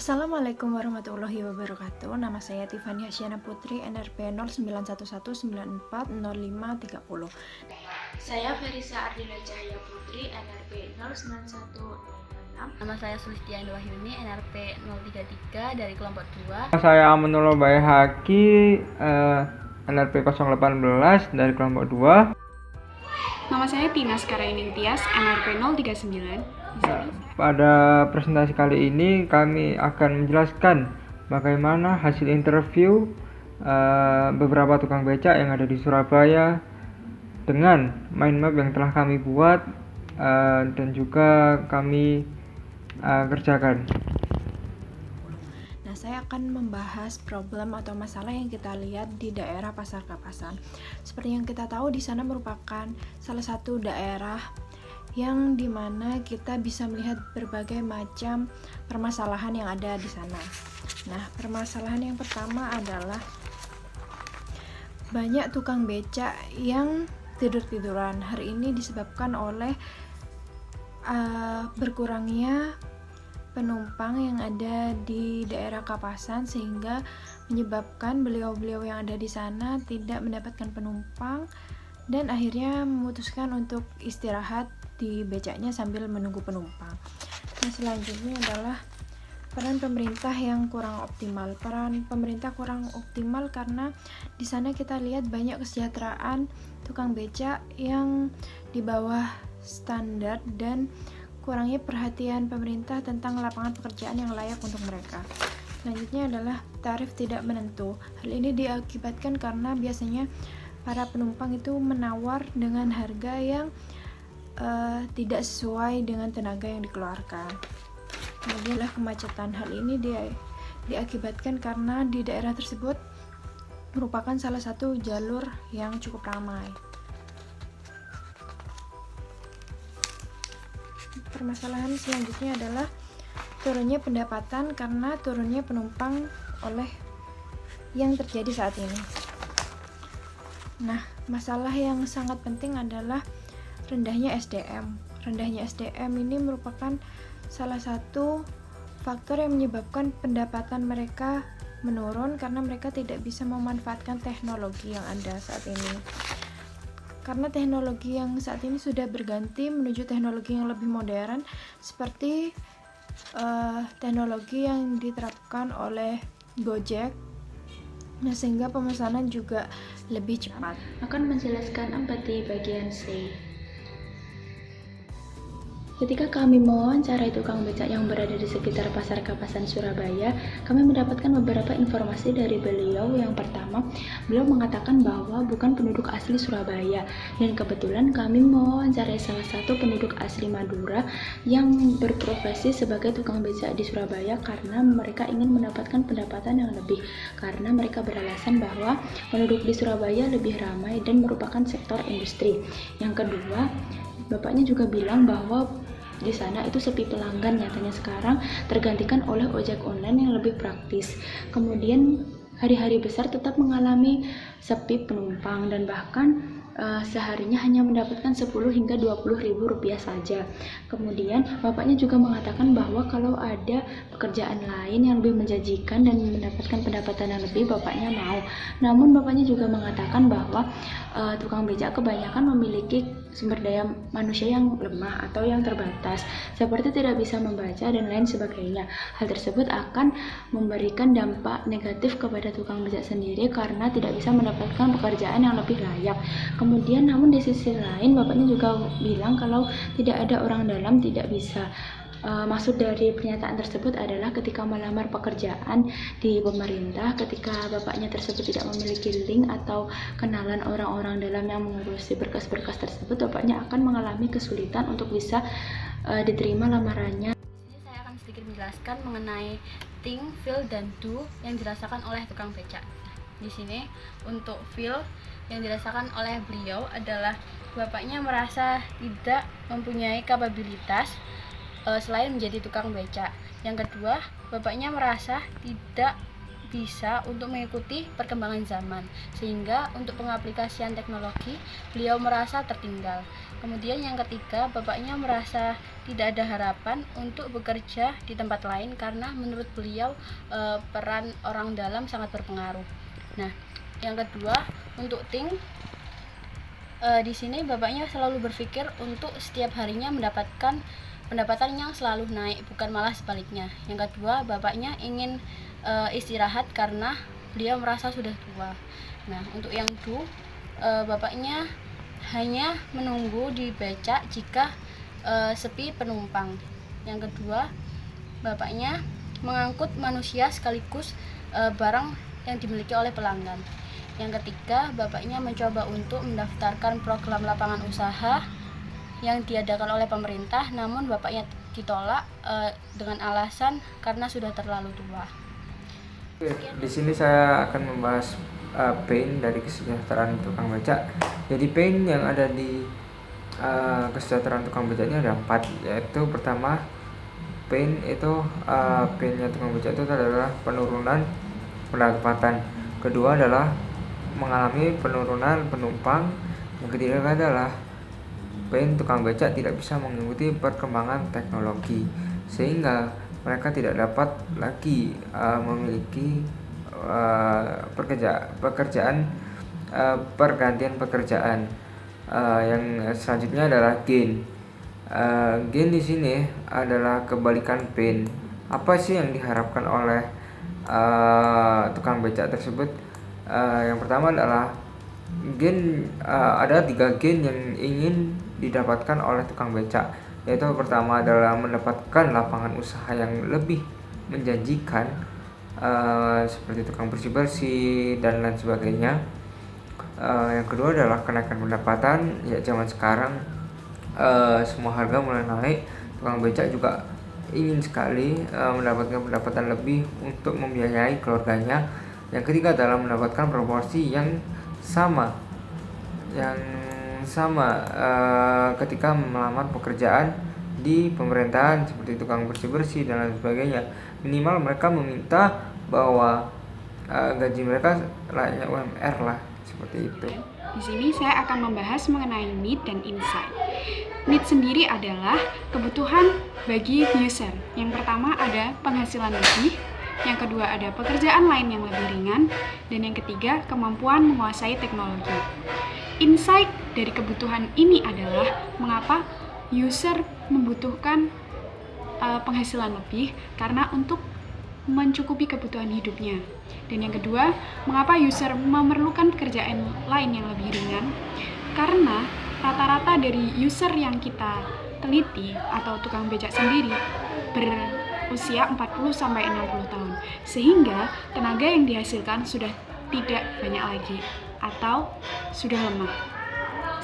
Assalamualaikum warahmatullahi wabarakatuh. Nama saya Tiffany Hasyana Putri, NRP 0911940530. Saya Ferisa Ardina Cahaya Putri, NRP 09106. Nama saya Sulistiani Wahyuni, NRP 033 dari kelompok 2. Saya Aminullah Baihaqi, NRP 018 dari kelompok 2. Nama saya Tina Skarainin Tias, NRP 039. Pada presentasi kali ini kami akan menjelaskan bagaimana hasil interview beberapa tukang becak yang ada di Surabaya dengan mind map yang telah kami buat dan juga kami kerjakan. Nah, saya akan membahas problem atau masalah yang kita lihat di daerah Pasar Kapasan. Seperti yang kita tahu, di sana merupakan salah satu daerah yang dimana kita bisa melihat berbagai macam permasalahan yang ada di sana. Nah, permasalahan yang pertama adalah banyak tukang becak yang tidur-tiduran. Hari ini disebabkan oleh berkurangnya penumpang yang ada di daerah Kapasan, sehingga menyebabkan beliau-beliau yang ada di sana tidak mendapatkan penumpang dan akhirnya memutuskan untuk istirahat di becaknya sambil menunggu penumpang. Nah, selanjutnya adalah peran pemerintah yang kurang optimal. Peran pemerintah kurang optimal karena di sana kita lihat banyak kesejahteraan tukang becak yang di bawah standar dan kurangnya perhatian pemerintah tentang lapangan pekerjaan yang layak untuk mereka. Selanjutnya adalah tarif tidak menentu. Hal ini diakibatkan karena biasanya para penumpang itu menawar dengan harga yang tidak sesuai dengan tenaga yang dikeluarkan. Kemudian adalah kemacetan. Hal ini diakibatkan karena di daerah tersebut merupakan salah satu jalur yang cukup ramai. Permasalahan selanjutnya adalah turunnya pendapatan karena turunnya penumpang oleh yang terjadi saat ini. Nah, masalah yang sangat penting adalah rendahnya SDM. Rendahnya SDM ini merupakan salah satu faktor yang menyebabkan pendapatan mereka menurun karena mereka tidak bisa memanfaatkan teknologi yang ada saat ini. Karena teknologi yang saat ini sudah berganti menuju teknologi yang lebih modern, seperti teknologi yang diterapkan oleh Gojek. Nah, sehingga pemesanan juga lebih cepat. Akan menjelaskan empati bagian C. Ketika kami mewawancarai tukang becak yang berada di sekitar Pasar Kapasan Surabaya, kami mendapatkan beberapa informasi dari beliau. Yang pertama, beliau mengatakan bahwa bukan penduduk asli Surabaya, dan kebetulan kami mewawancarai salah satu penduduk asli Madura yang berprofesi sebagai tukang becak di Surabaya karena mereka ingin mendapatkan pendapatan yang lebih, karena mereka beralasan bahwa penduduk di Surabaya lebih ramai dan merupakan sektor industri. Yang kedua, bapaknya juga bilang bahwa di sana itu sepi pelanggan, nyatanya sekarang tergantikan oleh ojek online yang lebih praktis. Kemudian hari-hari besar tetap mengalami sepi penumpang dan bahkan seharinya hanya mendapatkan 10 hingga 20 ribu rupiah saja. Kemudian bapaknya juga mengatakan bahwa kalau ada pekerjaan lain yang lebih menjanjikan dan mendapatkan pendapatan yang lebih, bapaknya mau. Namun bapaknya juga mengatakan bahwa tukang becak kebanyakan memiliki sumber daya manusia yang lemah atau yang terbatas, seperti tidak bisa membaca dan lain sebagainya. Hal tersebut akan memberikan dampak negatif kepada tukang becak sendiri karena tidak bisa mendapatkan pekerjaan yang lebih layak. Kemudian namun di sisi lain bapaknya juga bilang kalau tidak ada orang dalam tidak bisa. Maksud dari pernyataan tersebut adalah ketika melamar pekerjaan di pemerintah, ketika bapaknya tersebut tidak memiliki link atau kenalan orang-orang dalam yang mengurusi berkas-berkas tersebut, bapaknya akan mengalami kesulitan untuk bisa diterima lamarannya. Di sini saya akan sedikit menjelaskan mengenai think, feel, dan do yang dirasakan oleh tukang becak. Di sini untuk feel yang dirasakan oleh beliau adalah bapaknya merasa tidak mempunyai kapabilitas selain menjadi tukang becak. Yang kedua, bapaknya merasa tidak bisa untuk mengikuti perkembangan zaman, sehingga untuk pengaplikasian teknologi beliau merasa tertinggal. Kemudian yang ketiga, bapaknya merasa tidak ada harapan untuk bekerja di tempat lain karena menurut beliau peran orang dalam sangat berpengaruh. Nah, yang kedua, untuk Ting, di sini bapaknya selalu berpikir untuk setiap harinya mendapatkan pendapatan yang selalu naik, bukan malah sebaliknya. Yang kedua, bapaknya ingin istirahat karena beliau merasa sudah tua. Nah, untuk yang Du, bapaknya hanya menunggu di becak jika sepi penumpang. Yang kedua, bapaknya mengangkut manusia sekaligus barang yang dimiliki oleh pelanggan. Yang ketiga, bapaknya mencoba untuk mendaftarkan program lapangan usaha yang diadakan oleh pemerintah, namun bapaknya ditolak dengan alasan karena sudah terlalu tua. Oke, di sini saya akan membahas pain dari kesejahteraan tukang becak. Jadi pain yang ada di kesejahteraan tukang becak ini ada 4, yaitu pertama, painnya tukang becak itu adalah penurunan pendapatan. Kedua adalah mengalami penurunan penumpang. Yang ketiga adalah pain tukang becak tidak bisa mengikuti perkembangan teknologi, sehingga mereka tidak dapat lagi memiliki pergantian pekerjaan. Yang selanjutnya adalah gain. Gain di sini adalah kebalikan pain. Apa sih yang diharapkan oleh tukang becak tersebut? Yang pertama adalah gain. Ada 3 gain yang ingin didapatkan oleh tukang becak, yaitu pertama adalah mendapatkan lapangan usaha yang lebih menjanjikan, seperti tukang bersih-bersih dan lain sebagainya. Yang kedua adalah kenaikan pendapatan. Ya, zaman sekarang semua harga mulai naik, tukang becak juga ingin sekali mendapatkan pendapatan lebih untuk membiayai keluarganya. Yang ketiga adalah mendapatkan proporsi yang sama ketika melamar pekerjaan di pemerintahan seperti tukang bersih-bersih dan lain sebagainya. Minimal mereka meminta bahwa gaji mereka layaknya UMR lah, seperti itu. Di sini saya akan membahas mengenai need dan insight. Need sendiri adalah kebutuhan bagi user. Yang pertama ada penghasilan lebih, yang kedua ada pekerjaan lain yang lebih ringan, dan yang ketiga kemampuan menguasai teknologi. Insight dari kebutuhan ini adalah mengapa user membutuhkan penghasilan lebih, karena untuk mencukupi kebutuhan hidupnya. Dan yang kedua, mengapa user memerlukan pekerjaan lain yang lebih ringan? Karena rata-rata dari user yang kita teliti atau tukang becak sendiri berusia 40-60 tahun, sehingga tenaga yang dihasilkan sudah tidak banyak lagi atau sudah lemah,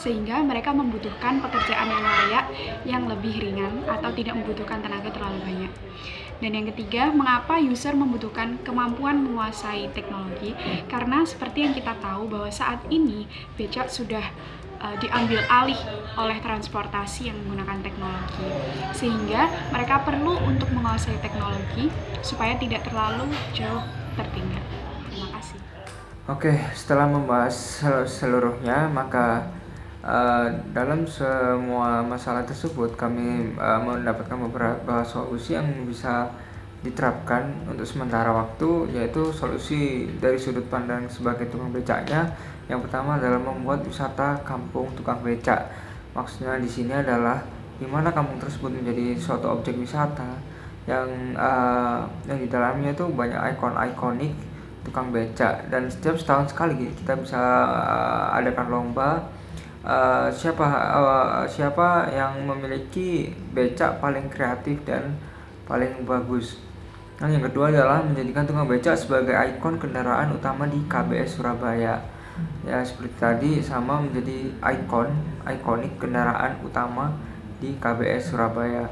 sehingga mereka membutuhkan pekerjaan yang layak, yang lebih ringan atau tidak membutuhkan tenaga terlalu banyak. Dan yang ketiga, mengapa user membutuhkan kemampuan menguasai teknologi? Karena seperti yang kita tahu bahwa saat ini becak sudah diambil alih oleh transportasi yang menggunakan teknologi, sehingga mereka perlu untuk menguasai teknologi supaya tidak terlalu jauh tertinggal. Terima kasih. Oke, setelah membahas seluruhnya, maka dalam semua masalah tersebut kami mendapatkan beberapa solusi yang bisa diterapkan untuk sementara waktu, yaitu solusi dari sudut pandang sebagai tukang becaknya. Yang pertama adalah membuat wisata kampung tukang becak. Maksudnya di sini adalah di mana kampung tersebut menjadi suatu objek wisata yang di dalamnya itu banyak ikon ikonik tukang becak, dan setiap setahun sekali kita bisa adakan lomba siapa yang memiliki becak paling kreatif dan paling bagus. Nah, yang kedua adalah menjadikan tukang becak sebagai ikon kendaraan utama di KBS Surabaya. Ya, seperti tadi, sama menjadi ikonik kendaraan utama di KBS Surabaya.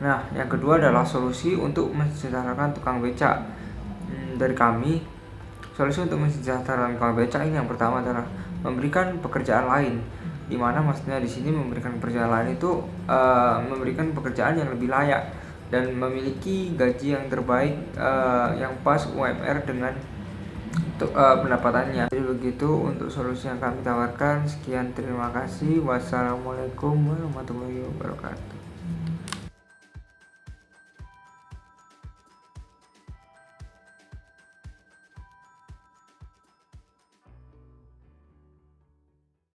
Nah, yang kedua adalah solusi untuk mensejahterakan tukang becak. Dari kami, solusi untuk mensejahterakan tukang becak ini yang pertama adalah memberikan pekerjaan lain. Dimana maksudnya di sini memberikan pekerjaan lain itu memberikan pekerjaan yang lebih layak dan memiliki gaji yang terbaik yang pas UMR dengan pendapatannya. Jadi begitu untuk solusi yang kami tawarkan. Sekian, terima kasih. Wassalamualaikum warahmatullahi wabarakatuh.